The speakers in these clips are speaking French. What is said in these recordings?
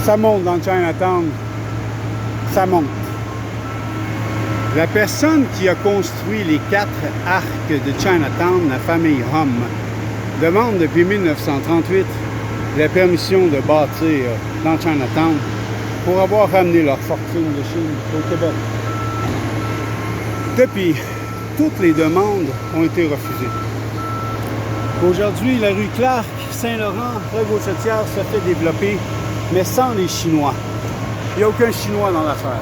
Ça monte dans Chinatown. Ça monte. La personne qui a construit les 4 arcs de Chinatown, la famille Hum, demande depuis 1938 la permission de bâtir dans Chinatown pour avoir ramené leur fortune de Chine au Québec. Depuis, toutes les demandes ont été refusées. Aujourd'hui, la rue Clark, Saint-Laurent, Rue-Gauchetière se fait développer, mais sans les Chinois. Il n'y a aucun Chinois dans l'affaire.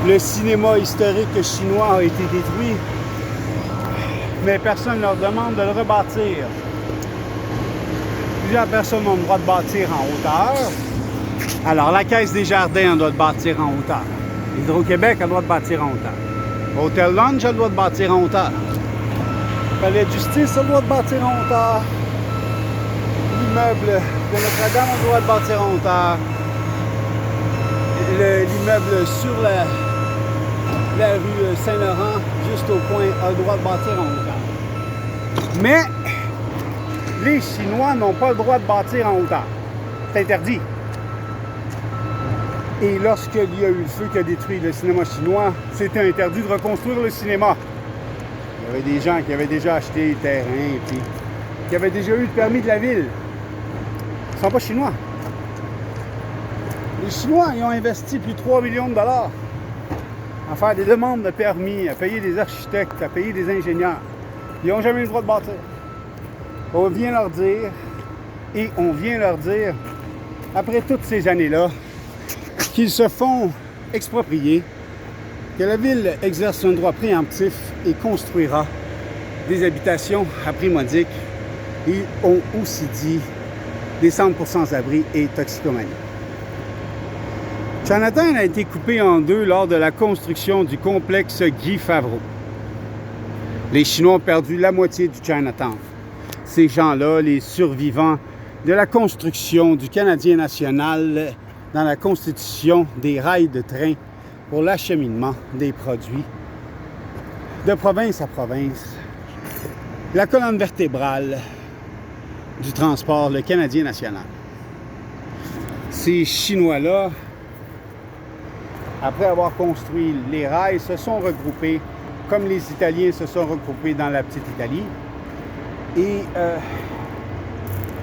Le cinéma historique chinois a été détruit, mais personne ne leur demande de le rebâtir. Plusieurs personnes ont le droit de bâtir en hauteur. Alors, la Caisse des Jardins a le droit de bâtir en hauteur. Hydro-Québec a le droit de bâtir en hauteur. Hôtel Lunch a le droit de bâtir en hauteur. Palais de justice a le droit de bâtir en hauteur. L'immeuble de Notre-Dame a le droit de bâtir en hauteur. L'immeuble sur la rue Saint-Laurent, juste au coin, a le droit de bâtir en hauteur. Mais les Chinois n'ont pas le droit de bâtir en hauteur. C'est interdit. Et lorsqu'il y a eu le feu qui a détruit le cinéma chinois, c'était interdit de reconstruire le cinéma. Il y avait des gens qui avaient déjà acheté le terrain, puis qui avaient déjà eu le permis de la ville. Ils ne sont pas chinois. Les Chinois, ils ont investi plus de 3 millions de dollars à faire des demandes de permis, à payer des architectes, à payer des ingénieurs. Ils n'ont jamais eu le droit de bâtir. On vient leur dire, après toutes ces années-là, qu'ils se font exproprier, que la ville exerce un droit préemptif et construira des habitations à prix modique. Ils ont aussi dit des centres pour sans-abri et toxicomanie. Chinatown a été coupé en deux lors de la construction du complexe Guy Favreau. Les Chinois ont perdu la moitié du Chinatown. Ces gens-là, les survivants de la construction du Canadien national dans la constitution des rails de train pour l'acheminement des produits de province à province. La colonne vertébrale du transport, le Canadien national. Ces Chinois-là, après avoir construit les rails, se sont regroupés, comme les Italiens se sont regroupés dans la petite Italie, et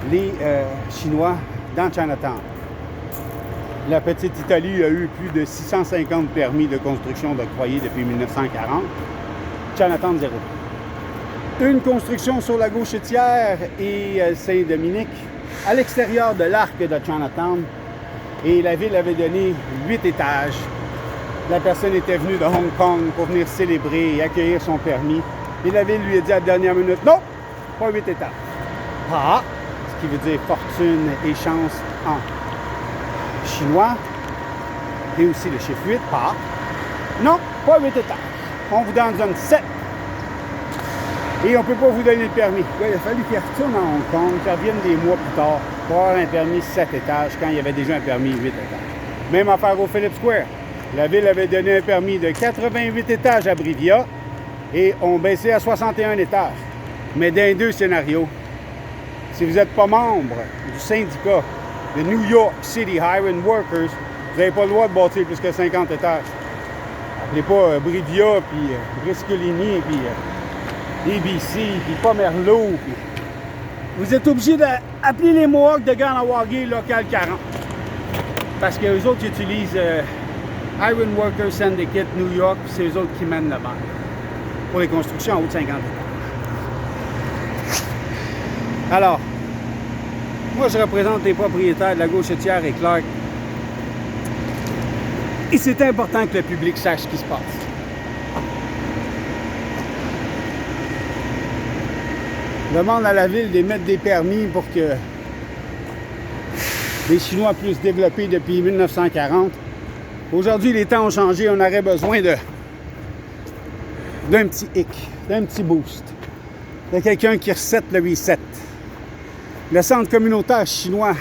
les Chinois dans Chinatown. La petite Italie a eu plus de 650 permis de construction d'octroyés depuis 1940. Chinatown, 0. Une construction sur la Gauchetière et Saint-Dominique, à l'extérieur de l'arc de Chinatown. Et la ville avait donné 8 étages. La personne était venue de Hong Kong pour venir célébrer et accueillir son permis. Et la ville lui a dit à la dernière minute, non, pas 8 étages. Ah, ce qui veut dire fortune et chance en chinois. Et aussi le chiffre 8, pas. Non, pas 8 étages. On vous donne 7. Et on ne peut pas vous donner le permis. Là, il a fallu qu'il retourne à Hong Kong, qu'il revienne des mois plus tard pour avoir un permis 7 étages quand il y avait déjà un permis 8 étages. Même affaire au Phillips Square. La ville avait donné un permis de 88 étages à Brivia et on baissait à 61 étages. Mais dans les deux scénarios, si vous n'êtes pas membre du syndicat de New York City Highway Workers, vous n'avez pas le droit de bâtir plus que 50 étages. Appelez pas Brivia, puis Briscolini, puis ABC, puis Pomerleau. Puis... Vous êtes obligé d'appeler les Mohawks de Ganawagi Local 40. Parce qu'eux autres utilisent Highway Workers Syndicate New York, c'est eux autres qui mènent la banque pour les constructions en haut de 50 étages. Alors, moi je représente les propriétaires de la Gauchetière et Clark. Et c'est important que le public sache ce qui se passe. Demande à la ville d'émettre des permis pour que les Chinois puissent développer depuis 1940. Aujourd'hui, les temps ont changé, on aurait besoin d'un petit hic, d'un petit boost, de quelqu'un qui recette le reset. Le centre communautaire chinois,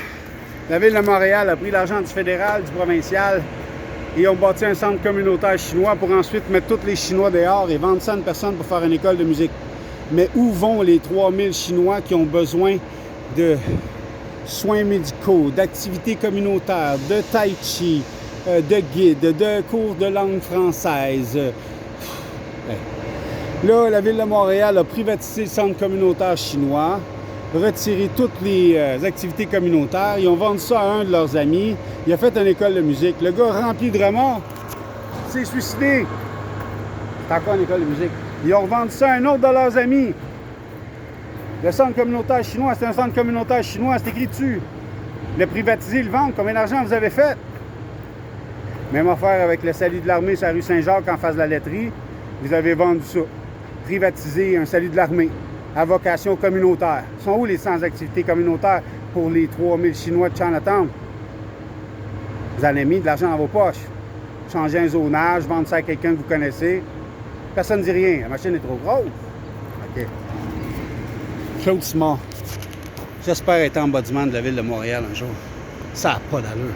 la ville de Montréal a pris l'argent du fédéral, du provincial, et ont bâti un centre communautaire chinois pour ensuite mettre tous les Chinois dehors et vendre ça à une personne pour faire une école de musique. Mais où vont les 3000 Chinois qui ont besoin de soins médicaux, d'activités communautaires, de tai chi, de guide, de cours de langue française. Là, la Ville de Montréal a privatisé le centre communautaire chinois, retiré toutes les activités communautaires. Ils ont vendu ça à un de leurs amis. Il a fait une école de musique. Le gars rempli de remords s'est suicidé. C'est encore une école de musique. Ils ont vendu ça à un autre de leurs amis. Le centre communautaire chinois, c'est un centre communautaire chinois, c'est écrit dessus. Le privatiser, le vendre, combien d'argent vous avez fait? Même affaire avec le salut de l'armée sur la rue Saint-Jacques en face de la laiterie. Vous avez vendu ça. Privatiser un salut de l'armée à vocation communautaire. Ils sont où les 100 activités communautaires pour les 3000 Chinois de Chinatown? Vous en avez mis de l'argent dans vos poches. Changer un zonage, vendre ça à quelqu'un que vous connaissez. Personne ne dit rien. La machine est trop grosse. OK. Claude Simard. J'espère être ombudsman de la Ville de Montréal un jour. Ça n'a pas d'allure.